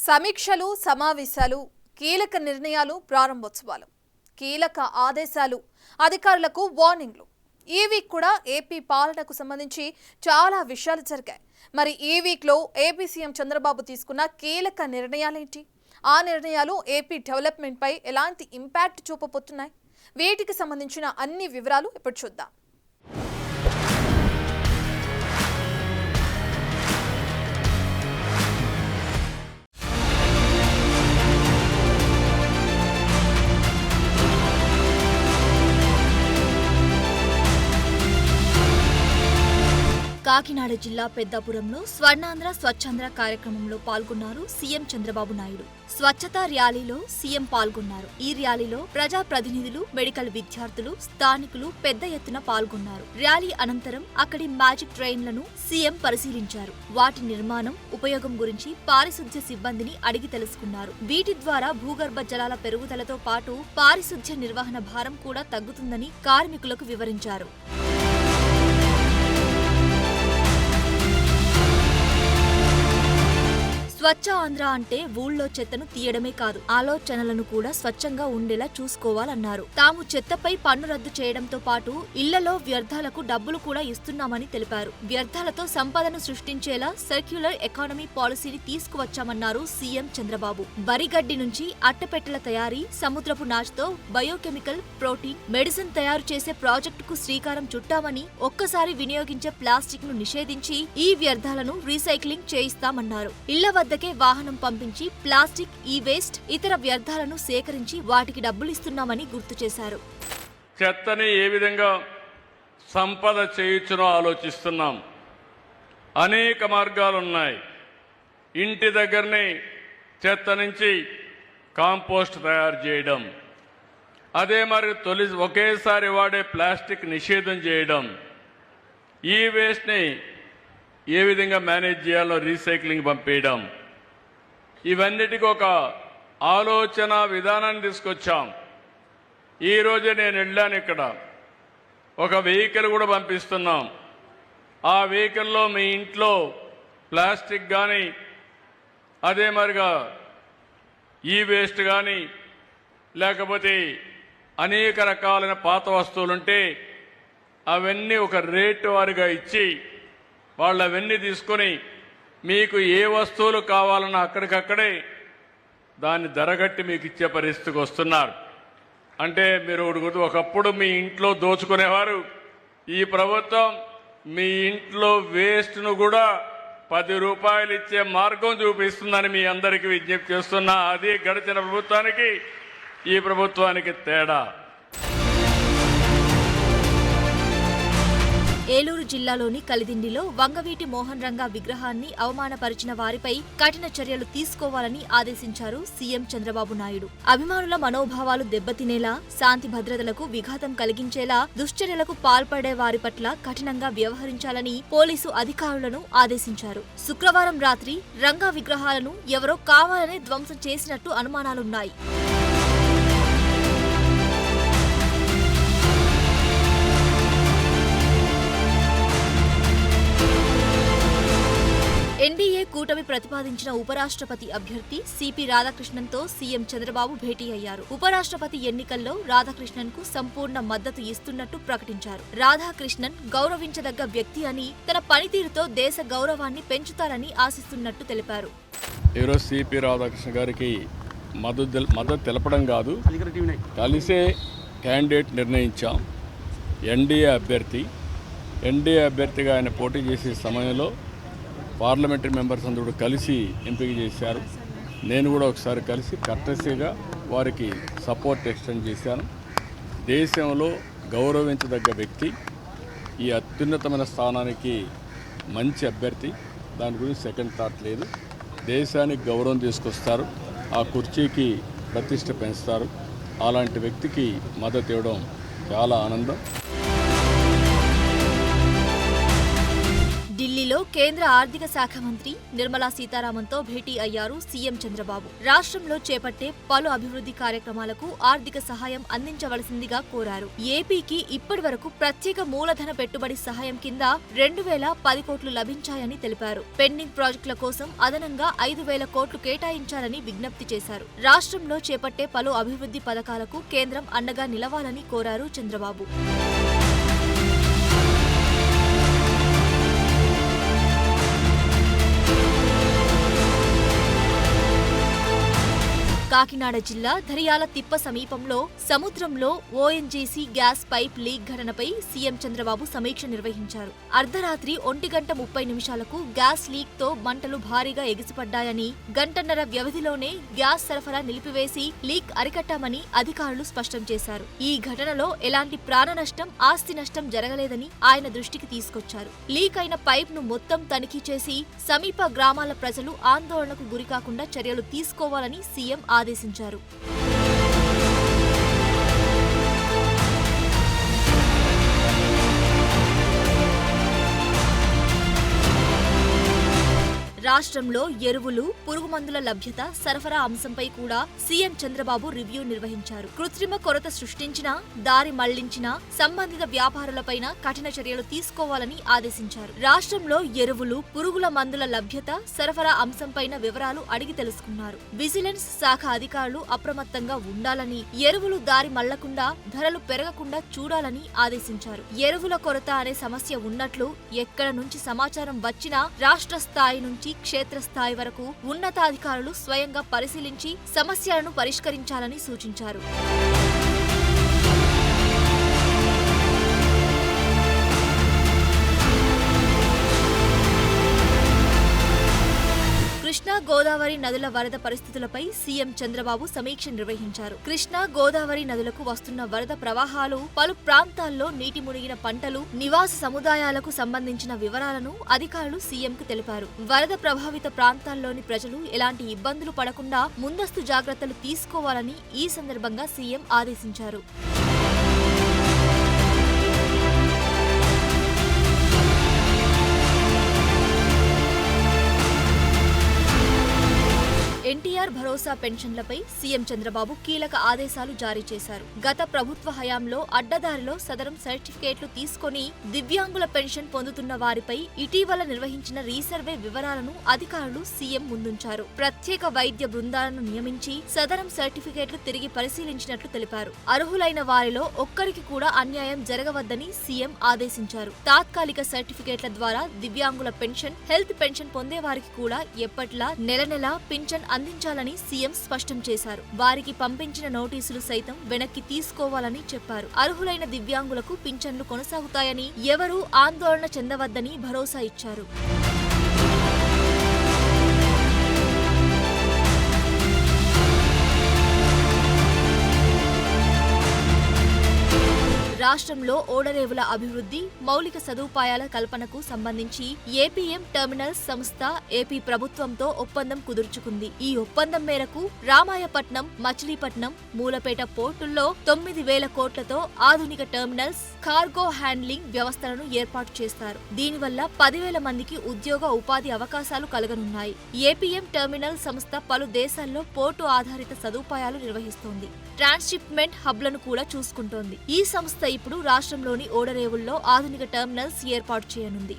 సమీక్షలు సమావేశాలు కీలక నిర్ణయాలు ప్రారంభోత్సవాలు కీలక ఆదేశాలు అధికారులకు వార్నింగ్లు ఈ వీక్ కూడా ఏపీ పాలనకు సంబంధించి చాలా విషయాలు జరిగాయి. మరి ఈ వీక్ లో ఏపీ సీఎం చంద్రబాబు తీసుకున్న కీలక నిర్ణయాలేంటి? ఆ నిర్ణయాలు ఏపీ డెవలప్మెంట్ పై ఎలాంటి ఇంపాక్ట్ చూపబోతున్నాయి? వీటికి సంబంధించిన అన్ని వివరాలు ఇప్పుడు చూద్దాం. కాకినాడ జిల్లా పెద్దాపురంలో స్వర్ణాంధ్ర స్వచ్ఛాంధ్ర కార్యక్రమంలో పాల్గొన్నారు సీఎం చంద్రబాబు నాయుడు. స్వచ్ఛతా ర్యాలీలో సీఎం పాల్గొన్నారు. ఈ ర్యాలీలో ప్రజాప్రతినిధులు, మెడికల్ విద్యార్థులు, స్థానికులు పెద్ద ఎత్తున పాల్గొన్నారు. ర్యాలీ అనంతరం అక్కడి మ్యాజిక్ ట్రైన్లను సీఎం పరిశీలించారు. వాటి నిర్మాణం, ఉపయోగం గురించి పారిశుధ్య సిబ్బందిని అడిగి తెలుసుకున్నారు. వీటి ద్వారా భూగర్భ జలాల పెరుగుదలతో పాటు పారిశుధ్య నిర్వహణ భారం కూడా తగ్గుతుందని కార్మికులకు వివరించారు. స్వచ్ఛ ఆంధ్ర అంటే ఊళ్ళో చెత్తను తీయడమే కాదు, ఆలోచనలను కూడా స్వచ్ఛంగా ఉండేలా చూసుకోవాలన్నారు. తాము చెత్తపై పన్ను రద్దు చేయడంతో పాటు ఇళ్లలో వ్యర్థాలకు డబ్బులు కూడా ఇస్తున్నామని తెలిపారు. వ్యర్థాలతో సంపదను సృష్టించేలా సర్క్యులర్ ఎకానమీ పాలసీని తీసుకువచ్చామన్నారు సీఎం చంద్రబాబు. వరిగడ్డి నుంచి అట్టపెట్టెల తయారీ, సముద్రపు నాచుతో బయోకెమికల్, ప్రోటీన్, మెడిసిన్ తయారు చేసే ప్రాజెక్టుకు శ్రీకారం చుట్టామని, ఒక్కసారి వినియోగించే ప్లాస్టిక్ ను నిషేధించి ఈ వ్యర్థాలను రీసైక్లింగ్ చేయిస్తామన్నారు. ఇళ్ల వద్దకే వాహనం పంపించి ప్లాస్టిక్, ఈ వేస్ట్, ఇతర వ్యర్థాలను సేకరించి వాటికి డబ్బులు ఇస్తున్నామని గుర్తు చేశారు. చెత్తని ఏ విధంగా సంపద చేయొచ్చునో ఆలోచిస్తున్నాం. అనేక మార్గాలున్నాయి. ఇంటి దగ్గరనే చెత్త నుంచి కాంపోస్ట్ తయారు చేయడం, అదే మరి ఒకేసారి వాడే ప్లాస్టిక్ నిషేధం చేయడం, ఈ వేస్ట్ని ఏ విధంగా మేనేజ్ చేయాలో రీసైక్లింగ్ పంపేయడం, ఇవన్నిటికీ ఒక ఆలోచన విధానాన్ని తీసుకొచ్చాం. ఈరోజే నేను వెళ్ళాను, ఇక్కడ ఒక వెహికల్ కూడా పంపిస్తున్నాం. ఆ వెహికల్లో మీ ఇంట్లో ప్లాస్టిక్ కానీ, అదే మరిగా ఈ వేస్ట్ కానీ, లేకపోతే అనేక రకాలైన పాత వస్తువులుంటే అవన్నీ ఒక రేటు వారిగా ఇచ్చి వాళ్ళు అవన్నీ తీసుకొని మీకు ఏ వస్తువులు కావాలన్నా అక్కడికక్కడే దాన్ని ధరగట్టి మీకు ఇచ్చే పరిస్థితికి వస్తున్నారు. అంటే మీరు ఒకప్పుడు మీ ఇంట్లో దోచుకునేవారు, ఈ ప్రభుత్వం మీ ఇంట్లో వేస్ట్ను కూడా 10 రూపాయలు ఇచ్చే మార్గం చూపిస్తుందని మీ అందరికీ విజ్ఞప్తి చేస్తున్నా. అది గడిచిన ప్రభుత్వానికి ఈ ప్రభుత్వానికి తేడా. ఏలూరు జిల్లాలోని కలిదిండిలో వంగవీటి మోహన్ రంగా విగ్రహాన్ని అవమానపరిచిన వారిపై కఠిన చర్యలు తీసుకోవాలని ఆదేశించారు సీఎం చంద్రబాబు నాయుడు. అభిమానుల మనోభావాలు దెబ్బతినేలా, శాంతి భద్రతలకు విఘాతం కలిగించేలా దుశ్చర్యలకు పాల్పడే వారి పట్ల కఠినంగా వ్యవహరించాలని పోలీసు అధికారులను ఆదేశించారు. శుక్రవారం రాత్రి రంగా విగ్రహాలను ఎవరో కావాలనే ధ్వంసం చేసినట్టు అనుమానాలున్నాయి. ఎన్డీఏ కూటమి ప్రతిపాదించిన ఉపరాష్ట్రపతి అభ్యర్థి సిపి రాధాకృష్ణన్తో సీఎం చంద్రబాబు భేటీ అయ్యారు. ఉపరాష్ట్రపతి ఎన్నికల్లో రాధాకృష్ణన్ కు సంపూర్ణ మద్దతు ఇస్తున్నట్టు ప్రకటించారు. రాధాకృష్ణన్ గౌరవించదగ్గ వ్యక్తి అని, తన పనితీరుతో దేశ గౌరవాన్ని పెంచుతారని ఆశిస్తున్నట్టు తెలిపారు. ఈరోజు సిపి రాధాకృష్ణ గారికి మద్దతు తెలపడం కాదు, కలిసే క్యాండిడేట్ నిర్ణయించాం. ఎన్డీఏ అభ్యర్థిగా ఆయన పోటీ చేసే సమయంలో పార్లమెంటరీ మెంబర్స్ అందరూ కలిసి ఎంపిక చేశారు. నేను కూడా ఒకసారి కలిసి కర్టసీగా వారికి సపోర్ట్ ఎక్స్టెండ్ చేశాను. దేశంలో గౌరవించదగ్గ వ్యక్తి, ఈ అత్యున్నతమైన స్థానానికి మంచి అభ్యర్థి, దాని గురించి సెకండ్ థాట్ లేదు. దేశానికి గౌరవం తీసుకొస్తారు, ఆ కుర్చీకి ప్రతిష్ట పెంచుతారు. అలాంటి వ్యక్తికి మద్దతు ఇవ్వడం చాలా ఆనందం. ఢిల్లీలో కేంద్ర ఆర్థిక శాఖ మంత్రి నిర్మలా సీతారామన్తో భేటీ అయ్యారు సీఎం చంద్రబాబు. రాష్ట్రంలో చేపట్టే పలు అభివృద్ధి కార్యక్రమాలకు ఆర్థిక సహాయం అందించవలసిందిగా కోరారు. ఏపీకి ఇప్పటి వరకు ప్రత్యేక మూలధన పెట్టుబడి సహాయం కింద 2010 కోట్లు లభించాయని తెలిపారు. పెండింగ్ ప్రాజెక్టుల కోసం అదనంగా 5,000 కోట్లు కేటాయించాలని విజ్ఞప్తి చేశారు. రాష్ట్రంలో చేపట్టే పలు అభివృద్ధి పథకాలకు కేంద్రం అండగా నిలవాలని కోరారు చంద్రబాబు. కాకినాడ జిల్లా ధరియాల తిప్ప సమీపంలో సముద్రంలో ఓఎన్జీసీ గ్యాస్ పైప్ లీక్ ఘటనపై సీఎం చంద్రబాబు సమీక్ష నిర్వహించారు. అర్ధరాత్రి 1:30 గ్యాస్ లీక్ తో మంటలు భారీగా ఎగిసిపడ్డాయని, గంటన్నర వ్యవధిలోనే గ్యాస్ సరఫరా నిలిపివేసి లీక్ అరికట్టామని అధికారులు స్పష్టం చేశారు. ఈ ఘటనలో ఎలాంటి ప్రాణ నష్టం, ఆస్తి నష్టం జరగలేదని ఆయన దృష్టికి తీసుకొచ్చారు. లీక్ అయిన పైప్ ను మొత్తం తనిఖీ చేసి సమీప గ్రామాల ప్రజలు ఆందోళనకు గురికాకుండా చర్యలు తీసుకోవాలని సీఎం ఆదేశించారు. రాష్ట్రంలో ఎరువులు, పురుగుమందుల లభ్యత, సరఫరా అంశంపై కూడా సీఎం చంద్రబాబు రివ్యూ నిర్వహించారు. కృత్రిమ కొరత సృష్టించినా, దారి మళ్లించినా సంబంధిత వ్యాపారులపైన కఠిన చర్యలు తీసుకోవాలని ఆదేశించారు. రాష్ట్రంలో ఎరువులు, పురుగుల మందుల లభ్యత, సరఫరా అంశంపైన వివరాలు అడిగి తెలుసుకున్నారు. విజిలెన్స్ శాఖ అధికారులు అప్రమత్తంగా ఉండాలని, ఎరువులు దారి మళ్లకుండా, ధరలు పెరగకుండా చూడాలని ఆదేశించారు. ఎరువుల కొరత అనే సమస్య ఉన్నట్లు ఎక్కడ నుంచి సమాచారం వచ్చినా రాష్ట్ర స్థాయి నుంచి క్షేత్రస్థాయి వరకు ఉన్నతాధికారులు స్వయంగా పరిశీలించి సమస్యలను పరిష్కరించాలని సూచించారు. కృష్ణా, గోదావరి నదుల వరద పరిస్థితులపై సీఎం చంద్రబాబు సమీక్ష నిర్వహించారు. కృష్ణా, గోదావరి నదులకు వస్తున్న వరద ప్రవాహాలు, పలు ప్రాంతాల్లో నీటి మునిగిన పంటలు, నివాస సముదాయాలకు సంబంధించిన వివరాలను అధికారులు సీఎంకు తెలిపారు. వరద ప్రభావిత ప్రాంతాల్లోని ప్రజలు ఎలాంటి ఇబ్బందులు పడకుండా ముందస్తు జాగ్రత్తలు తీసుకోవాలని ఈ సందర్భంగా సీఎం ఆదేశించారు. ఎన్టీఆర్ భరోసా పెన్షన్లపై సీఎం చంద్రబాబు కీలక ఆదేశాలు జారీ చేశారు. గత ప్రభుత్వ హయాంలో అడ్డదారిలో సదరం సర్టిఫికేట్లు తీసుకుని దివ్యాంగుల పెన్షన్ పొందుతున్న వారిపై ఇటీవల నిర్వహించిన రీసర్వే వివరాలను అధికారులు సీఎం ముందుంచారు. ప్రత్యేక వైద్య బృందాలను నియమించి సదరం సర్టిఫికేట్లు తిరిగి పరిశీలించినట్లు తెలిపారు. అర్హులైన వారిలో ఒక్కరికి కూడా అన్యాయం జరగవద్దని సీఎం ఆదేశించారు. తాత్కాలిక సర్టిఫికేట్ల ద్వారా దివ్యాంగుల పెన్షన్, హెల్త్ పెన్షన్ పొందేవారికి కూడా ఎప్పట్లా నెల నెలా పింఛన్ అందించాలని సీఎం స్పష్టం చేశారు. వారికి పంపించిన నోటీసులు సైతం వెనక్కి తీసుకోవాలని చెప్పారు. అర్హులైన దివ్యాంగులకు పింఛన్లు కొనసాగుతాయని, ఎవరూ ఆందోళన చెందవద్దని భరోసా ఇచ్చారు. రాష్ట్రంలో ఓడరేవుల అభివృద్ధి, మౌలిక సదుపాయాల కల్పనకు సంబంధించి ఏపీఎం టెర్మినల్స్ సంస్థ ఏపీ ప్రభుత్వంతో ఒప్పందం కుదుర్చుకుంది. ఈ ఒప్పందం మేరకు రామాయపట్నం, మచిలీపట్నం, మూలపేట పోర్టుల్లో 9,000 కోట్లతో ఆధునిక టెర్మినల్స్, కార్గో హ్యాండ్లింగ్ వ్యవస్థలను ఏర్పాటు చేస్తారు. దీనివల్ల 10,000 మందికి ఉద్యోగ ఉపాధి అవకాశాలు కలగనున్నాయి. ఏపీఎం టెర్మినల్ సంస్థ పలు దేశాల్లో పోర్టు ఆధారిత సదుపాయాలు నిర్వహిస్తోంది. ట్రాన్స్షిప్మెంట్ హబ్లను కూడా చూసుకుంటోంది. ఈ సంస్థ ఇప్పుడు రాష్ట్రంలోని ఓడరేవుల్లో ఆధునిక టెర్మినల్స్ ఏర్పాటు చేయనుంది.